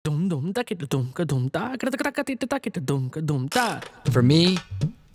For me,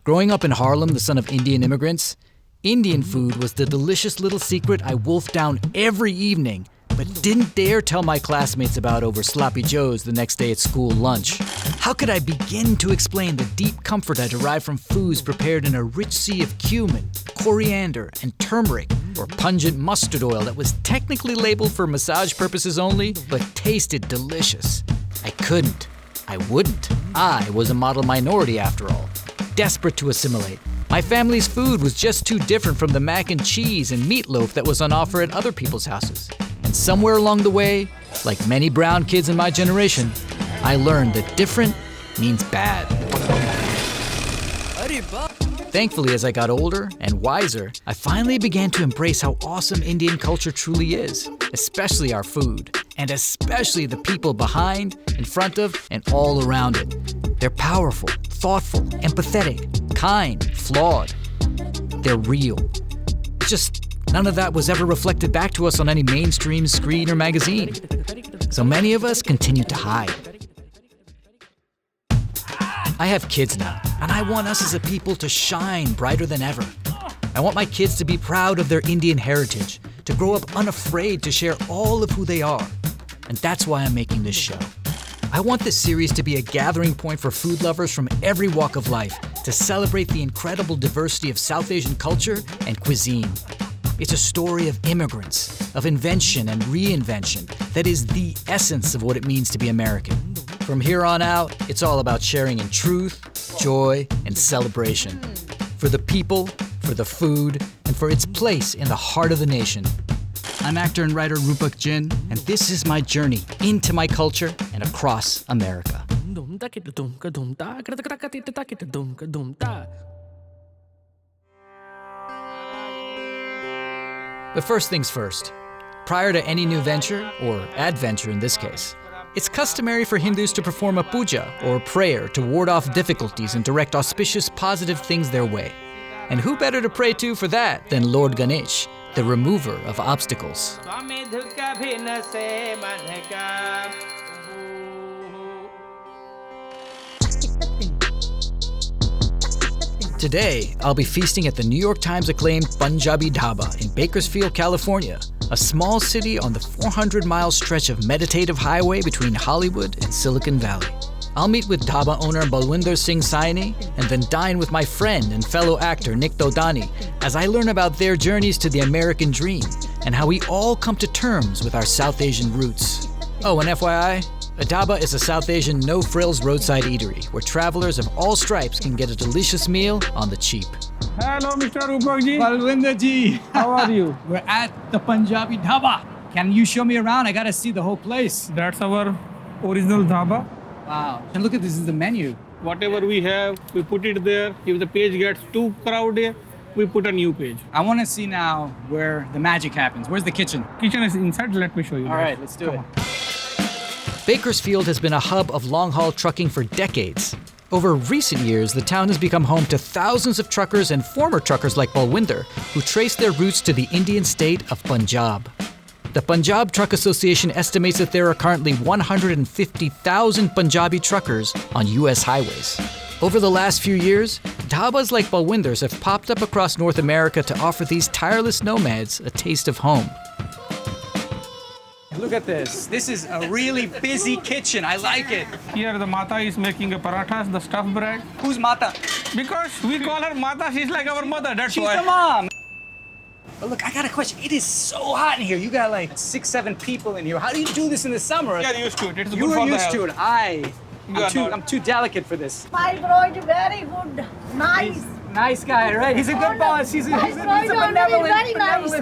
growing up in Harlem, the son of Indian immigrants, Indian food was the delicious little secret I wolfed down every evening, but didn't dare tell my classmates about over sloppy joes the next day at school lunch. How could I begin to explain the deep comfort I derive from foods prepared in a rich sea of cumin, coriander, and turmeric, or pungent mustard oil that was technically labeled for massage purposes only, but tasted delicious? I couldn't. I wouldn't. I was a model minority after all, desperate to assimilate. My family's food was just too different from the mac and cheese and meatloaf that was on offer at other people's houses. And somewhere along the way, like many brown kids in my generation, I learned that different means bad. Thankfully, as I got older and wiser, I finally began to embrace how awesome Indian culture truly is, especially our food, and especially the people behind, in front of, and all around it. They're powerful, thoughtful, empathetic, kind, flawed. They're real. Just none of that was ever reflected back to us on any mainstream screen or magazine. So many of us continue to hide. I have kids now, and I want us as a people to shine brighter than ever. I want my kids to be proud of their Indian heritage, to grow up unafraid to share all of who they are. And that's why I'm making this show. I want this series to be a gathering point for food lovers from every walk of life to celebrate the incredible diversity of South Asian culture and cuisine. It's a story of immigrants, of invention and reinvention that is the essence of what it means to be American. From here on out, it's all about sharing in truth, joy, and celebration. For the people, for the food, and for its place in the heart of the nation. I'm actor and writer Rupak Jin, and this is my journey into my culture and across America. But first things first. Prior to any new venture, or adventure in this case, it's customary for Hindus to perform a puja, or prayer, to ward off difficulties and direct auspicious, positive things their way. And who better to pray to for that than Lord Ganesh, the remover of obstacles. Today, I'll be feasting at the New York Times acclaimed Punjabi Dhaba in Bakersfield, California, a small city on the 400-mile stretch of meditative highway between Hollywood and Silicon Valley. I'll meet with dhaba owner Balwinder Singh Saini and then dine with my friend and fellow actor Nick Dodani as I learn about their journeys to the American dream and how we all come to terms with our South Asian roots. Oh, and FYI, a dhaba is a South Asian no-frills roadside eatery where travelers of all stripes can get a delicious meal on the cheap. Hello, Mr. Rupak ji. Balwinder ji. How are you? We're at the Punjabi Dhaba. Can you show me around? I gotta see the whole place. That's our original dhaba. Wow. And look at this is the menu. Whatever we have, we put it there. If the page gets too crowded, we put a new page. I want to see now where the magic happens. Where's the kitchen? Kitchen is inside. Let me show you. All right, let's do it. Bakersfield has been a hub of long-haul trucking for decades. Over recent years, the town has become home to thousands of truckers and former truckers like Balwinder, who trace their roots to the Indian state of Punjab. The Punjab Truck Association estimates that there are currently 150,000 Punjabi truckers on U.S. highways. Over the last few years, dhabas like Balwinder's have popped up across North America to offer these tireless nomads a taste of home. Look at this. This is a really busy kitchen. I like it. Here the Mata is making a parathas, the stuffed bread. Who's Mata? Because we call her Mata, she's like our mother, that's She's why. the mom. But look, I got a question. It is so hot in here. You got like 6, 7 people in here. How do you do this in the summer? We are used to it. It's You good are for the used to health. it. I'm too delicate for this. My bro, very good, nice. Nice guy, right? He's a good boss. He's a My bro is already very nice.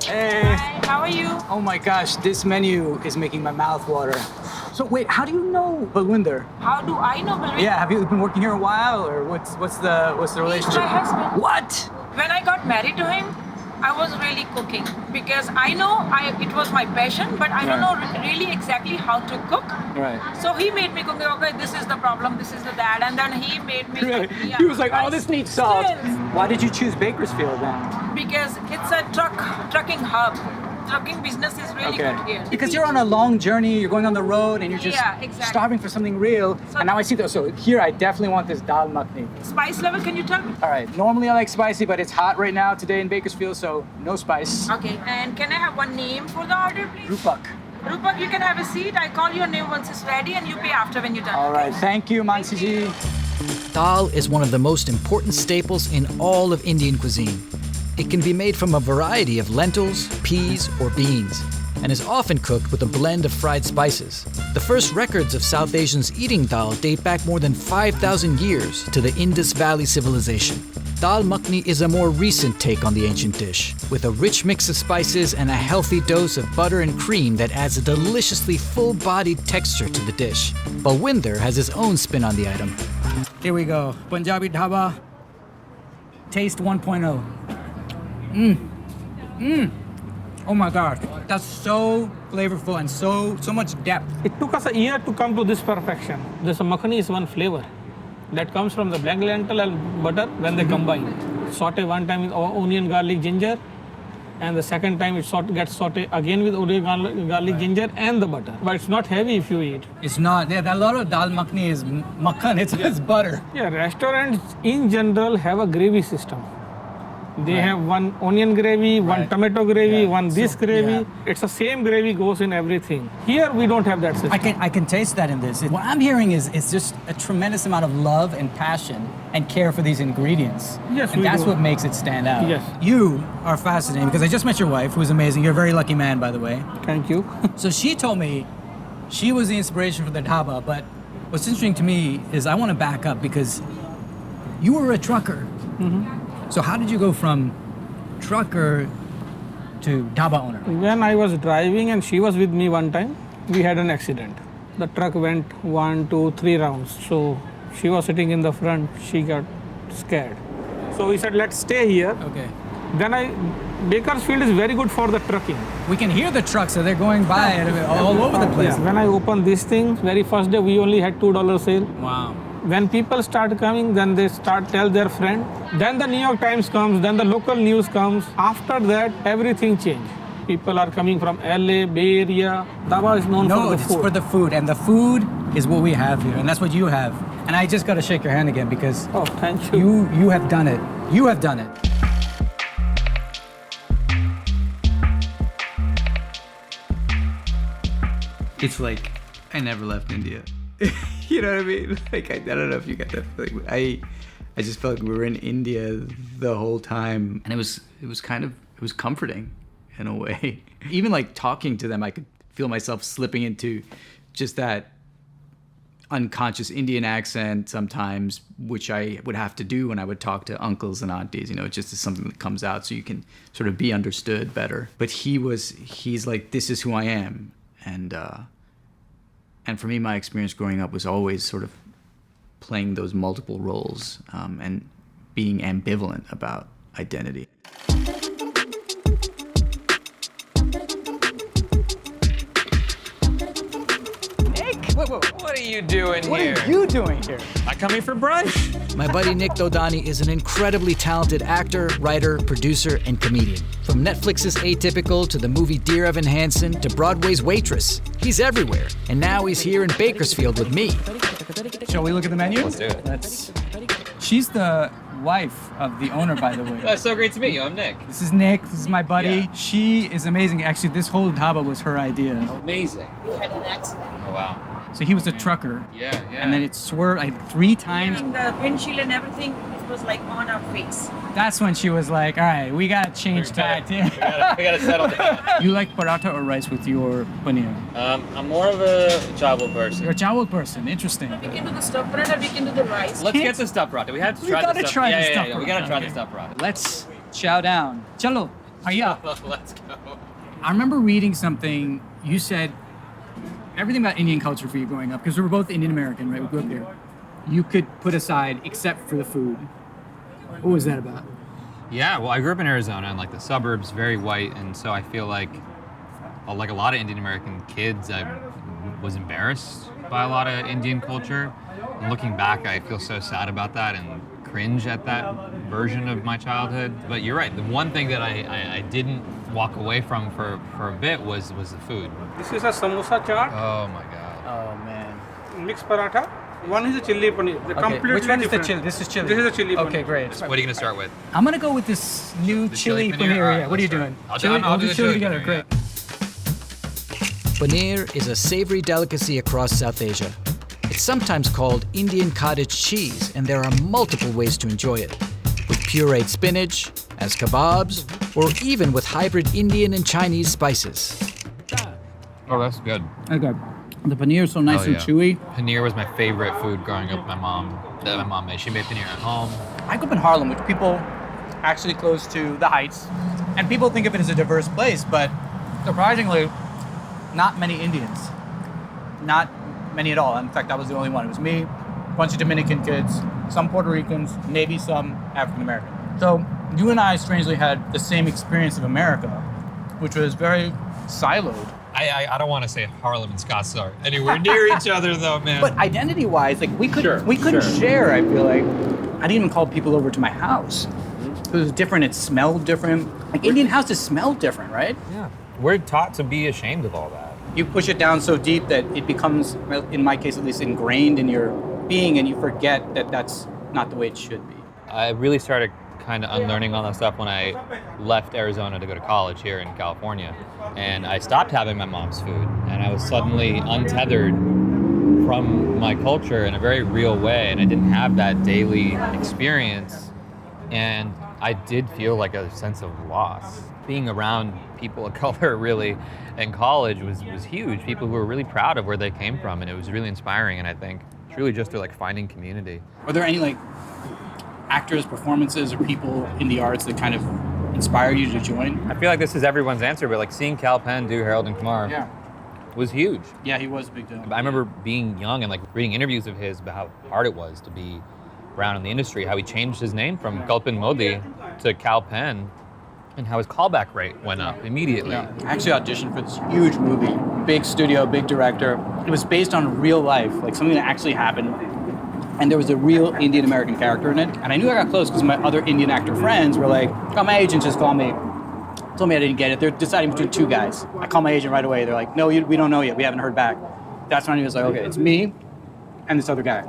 Hey. Hi, how are you? Oh my gosh, this menu is making my mouth water. So wait, how do you know Balwinder? How do I know Balwinder? Yeah, have you been working here a while, or what's the relationship? my husband. What? When I got married to him, I was really cooking because I know it was my passion, but I don't know really exactly how to cook. Right. So he made me cook. Okay, this is the problem, this is the that, and then he made me. Really? Yeah, He was like, but oh, this needs salt. still, Why did you choose Bakersfield then? because it's a trucking hub. Trucking business is really good here. Because you're on a long journey, you're going on the road, and you're just Yeah, exactly. starving for something real. So- And now I see that. So here, I definitely want this dal makhni. Spice level, can you tell me? All right. Normally I like spicy, but it's hot right now today in Bakersfield, so no spice. Okay, and can I have one name for the order, please? Rupak. Rupak, you can have a seat. I call your name once it's ready, and you pay after when you're done. All right. Thank you, Mansiji. Dal is one of the most important staples in all of Indian cuisine. It can be made from a variety of lentils, peas, or beans, and is often cooked with a blend of fried spices. The first records of South Asians eating dal date back more than 5,000 years to the Indus Valley civilization. Dal makhni is a more recent take on the ancient dish, with a rich mix of spices and a healthy dose of butter and cream that adds a deliciously full-bodied texture to the dish. Balwinder has his own spin on the item. Here we go. Punjabi Dhaba. Taste 1.0. Oh my gosh. That's so flavorful and so much depth. It took us a year to come to this perfection. This makhani is one flavor that comes from the black lentil and butter when they combine. Saute one time with onion, garlic, ginger, and the second time it gets sauteed again with onion, garlic, ginger, and the butter. But it's not heavy if you eat. It's not. Yeah, a lot of dal makhni is makhan. It's butter. Yeah, restaurants in general have a gravy system. They have one onion gravy, one tomato gravy, one this gravy. It's the same gravy goes in everything. Here we don't have that system. I can taste that in this. What I'm hearing is it's just a tremendous amount of love and passion and care for these ingredients. Yes, and we that's do. what makes it stand out. Yes. You are fascinating because I just met your wife, who's amazing. You're a very lucky man, by the way. Thank you. So she told me she was the inspiration for the dhaba, but what's interesting to me is I want to back up because you were a trucker. So how did you go from trucker to dhaba owner? When I was driving and she was with me one time, we had an accident. The truck went 1, 2, 3 rounds. So she was sitting in the front, she got scared. So we said, let's stay here. Okay. Bakersfield is very good for the trucking. We can hear the trucks, so they're going by all over the place. When I opened this thing, very first day we only had $2 sale. Wow. When people start coming, then they start tell their friend. Then the New York Times comes, then the local news comes. After that, everything changed. People are coming from LA, Bay Area. Dhaba is known for the it's food. for the food, and the food is what we have here, and that's what you have. And I just got to shake your hand again because Oh, thank you. you have done it. You have done it. It's like I never left India. You know what I mean? Like I don't know if you get that feeling. I just felt like we were in India the whole time, and it was comforting in a way. Even like talking to them, I could feel myself slipping into just that unconscious Indian accent sometimes, which I would have to do when I would talk to uncles and aunties. You know, it just is something that comes out so you can sort of be understood better. But he's like, this is who I am, and for me, my experience growing up was always sort of playing those multiple roles and being ambivalent about identity. What are you doing What here? are you doing here? I come here for brunch. My buddy Nick Dodani is an incredibly talented actor, writer, producer, and comedian. From Netflix's Atypical to the movie Dear Evan Hansen to Broadway's Waitress. He's everywhere, and now he's here in Bakersfield with me. Shall we look at the menu? Let's do it. She's the wife of the owner, by the way. That's so great to meet you. I'm Nick. This is Nick. This is my buddy. Yeah. She is amazing. Actually, this whole dhaba was her idea. Amazing. You had an accident. Oh wow. So he was a trucker, Yeah. and then it swerved like 3 times. And the windshield and everything, it was like on our face. That's when she was like, all right, we gotta change tact. we gotta settle down. You like paratha or rice with your paneer? I'm more of a chawal person. You're a chawal person. Interesting. We can do the stuffed paratha, we can do the rice. Let's get the stuffed paratha. We have to We try gotta the stuffed. try the yeah, stuffed yeah, we paratha. gotta try Okay. the stuffed paratha. Let's chow down. Chalo, hiya. Let's go. I remember reading something. You said everything about Indian culture for you growing up, because we were both Indian American, right? We grew up here. You could put aside except for the food. What was that about? Yeah, well, I grew up in Arizona and like the suburbs, very white, and so I feel like a lot of Indian American kids, I was embarrassed by a lot of Indian culture. And looking back, I feel so sad about that and cringe at that version of my childhood. But you're right. The one thing that I didn't walk away from for a bit was the food. This is a samosa chaat, Oh my god. Oh man. mixed paratha. One is a chili paneer. They're completely Which one is the different. chili? This is chili. This is a chili Okay, paneer. great. What are you gonna start with? I'm gonna go with this new The chili chili paneer? paneer. All right, Yeah, what are you let's doing? start. Chili, I'll do do the chili chili together. paneer, Great. Paneer is a savory delicacy across South Asia. It's sometimes called Indian cottage cheese, and there are multiple ways to enjoy it. With pureed spinach, as kebabs, or even with hybrid Indian and Chinese spices. Oh, that's good. Okay. The paneer is so nice Oh, and yeah. chewy. Paneer was my favorite food growing up. My mom made. She made paneer at home. I grew up in Harlem, which people actually close to the Heights, and people think of it as a diverse place, but surprisingly, not many Indians. Not many at all. In fact, I was the only one. It was me, a bunch of Dominican kids, some Puerto Ricans, maybe some African American. So you and I strangely had the same experience of America, which was very siloed. I don't want to say Harlem and Scottsdale are anywhere near each other though, man. But identity-wise, like we couldn't share. I feel like I didn't even call people over to my house. It was different. It smelled different. Like Indian houses smell different, right? yeah, we're taught to be ashamed of all that. You push it down so deep that it becomes, well, in my case at least, ingrained in your being, and you forget that that's not the way it should be. I really started kind of unlearning all that stuff when I left Arizona to go to college here in California. And I stopped having my mom's food, and I was suddenly untethered from my culture in a very real way, and I didn't have that daily experience. And I did feel like a sense of loss. Being around people of color really in college was huge. People who were really proud of where they came from, and it was really inspiring. And I think it's really just like finding community. Are there any like actors, performances, or people in the arts that kind of inspired you to join? I feel like this is everyone's answer, but like seeing Kal Penn do Harold and Kumar was huge. Yeah, he was a big deal. I remember being young and like reading interviews of his about how hard it was to be around in the industry, how he changed his name from Kalpan Modi to Kal Penn, and how his callback rate went up immediately. Yeah. I actually auditioned for this huge movie, big studio, big director. It was based on real life, like something that actually happened. And there was a real Indian American character in it. And I knew I got close because my other Indian actor friends were like, oh, my agent just called me, told me I didn't get it. They're deciding between two guys. I call my agent right away. They're like, no, we don't know yet. We haven't heard back. That's when he was like, okay, it's me and this other guy.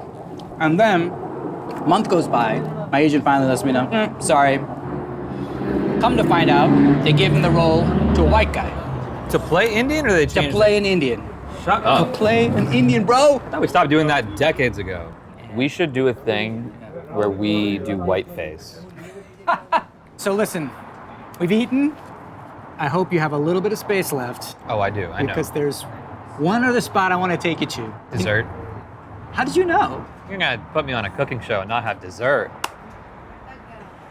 And then a month goes by. My agent finally lets me know, sorry. Come to find out, they gave him the role to a white guy. To play Indian, or they To changed play an Indian. Shut To up. play an Indian, bro. I thought we stopped doing that decades ago. We should do a thing where we do whiteface. So listen, we've eaten. I hope you have a little bit of space left Oh, I do. I know. because there's one other spot I want to take you to. Dessert. How did you know? You're gonna put me on a cooking show and not have dessert,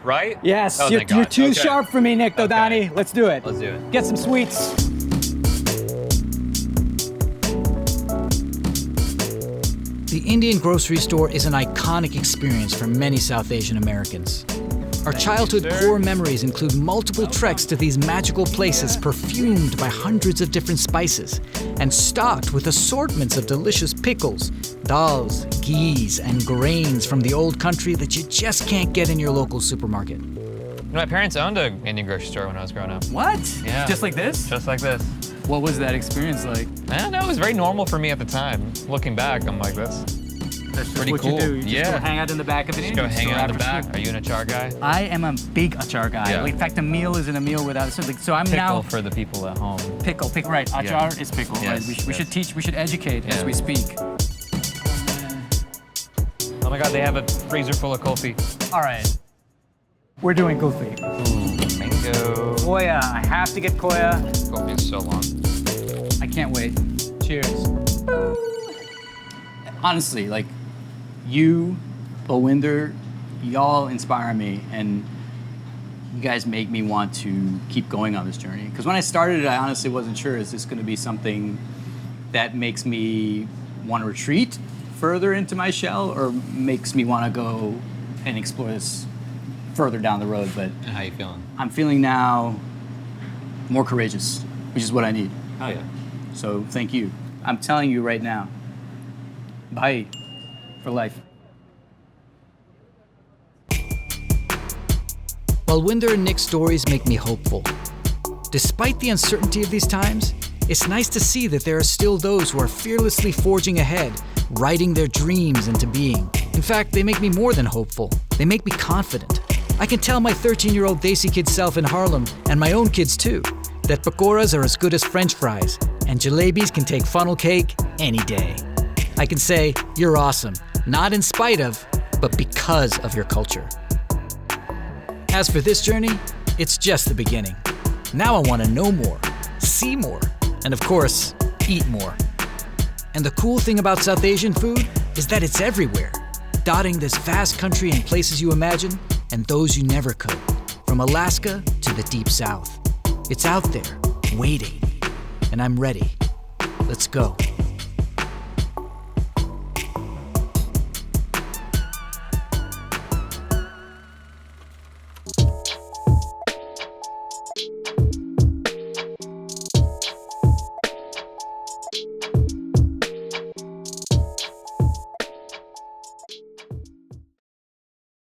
right? Yes, Oh, you're thank God. too Okay. sharp for me, Nick Dodani. Okay. Let's do it. Let's do it. Get some sweets. The Indian grocery store is an iconic experience for many South Asian Americans. Our childhood core memories include multiple treks to these magical places perfumed by hundreds of different spices and stocked with assortments of delicious pickles, dals, ghees, and grains from the old country that you just can't get in your local supermarket. My parents owned an Indian grocery store when I was growing up. What? Yeah. Just like this? Just like this. What was that experience like? I don't know, it was very normal for me at the time. Looking back, I'm like, that's pretty what cool. you do. You just Yeah. go hang out in the back of an Just Indian go hang store out in the after back. school. Are you an achar guy? I am a big achar guy. Yeah. In fact, a meal isn't a meal without something. So I'm Pickle now for the people at home. pickle. Right. Achar Yeah. is pickle. Yes, Right. We yes. should teach. We should educate as Yeah. we speak. Oh my God, they have a freezer full of kulfi. All right. We're doing kulfi. Ooh, mango. Koya. I have to get koya. Kulfi is so long. I can't wait. Cheers. Honestly, like you, Bowinder, y'all inspire me, and you guys make me want to keep going on this journey. Because when I started it, I honestly wasn't sure, is this going to be something that makes me want to retreat further into my shell, or makes me want to go and explore this further down the road, but And how you feeling? I'm feeling now more courageous, which is what I need. Oh yeah. So thank you. I'm telling you right now. Bye for life. While Winder and Nick's stories make me hopeful, despite the uncertainty of these times, it's nice to see that there are still those who are fearlessly forging ahead, writing their dreams into being. In fact, they make me more than hopeful. They make me confident. I can tell my 13-year-old Desi kid self in Harlem, and my own kids too, that pakoras are as good as French fries, and jalebis can take funnel cake any day. I can say, you're awesome, not in spite of, but because of your culture. As for this journey, it's just the beginning. Now I want to know more, see more, and of course, eat more. And the cool thing about South Asian food is that it's everywhere, dotting this vast country in places you imagine and those you never could, from Alaska to the Deep South. It's out there, waiting, and I'm ready. Let's go.